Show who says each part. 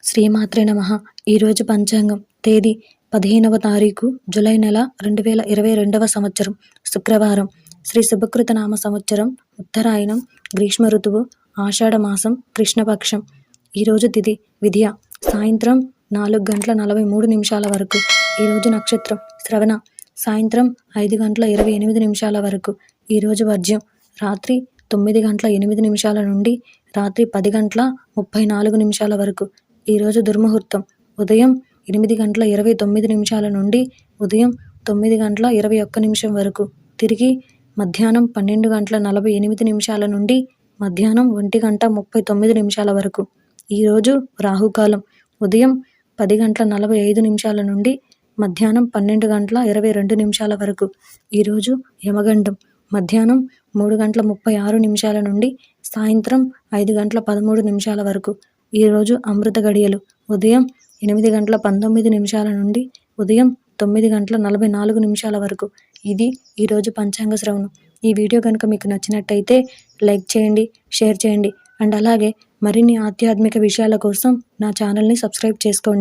Speaker 1: శ్రీమాత్రే నమః. ఈరోజు పంచాంగం తేదీ 15వ తారీఖు జూలై నెల 2022వ సంవత్సరం శుక్రవారం. శ్రీ శుభకృత నామ సంవత్సరం ఉత్తరాయణం గ్రీష్మ ఋతువు ఆషాఢ మాసం కృష్ణపక్షం. ఈరోజు తిథి విద్య సాయంత్రం 4:43 వరకు. ఈరోజు నక్షత్రం శ్రవణ సాయంత్రం 5:28 వరకు. ఈరోజు వర్జ్యం రాత్రి 9:08 నుండి రాత్రి 10:34 వరకు. ఈరోజు దుర్ముహూర్తం ఉదయం 8:29 నుండి ఉదయం 9:21 వరకు. తిరిగి మధ్యాహ్నం 12:48 నుండి మధ్యాహ్నం 1:39 వరకు. ఈరోజు రాహుకాలం ఉదయం 10:45 నుండి మధ్యాహ్నం 12:22 వరకు. ఈరోజు యమగండం మధ్యాహ్నం 3:36 నుండి సాయంత్రం 5:13 వరకు. ఈరోజు అమృత గడియలు ఉదయం 8:19 నుండి ఉదయం 9:44 వరకు. ఇది ఈరోజు పంచాంగ శ్రవణం. ఈ వీడియో కనుక మీకు నచ్చినట్టయితే లైక్ చేయండి, షేర్ చేయండి అండ్ అలాగే మరిన్ని ఆధ్యాత్మిక విషయాల కోసం నా ఛానల్ని సబ్స్క్రైబ్ చేసుకోండి.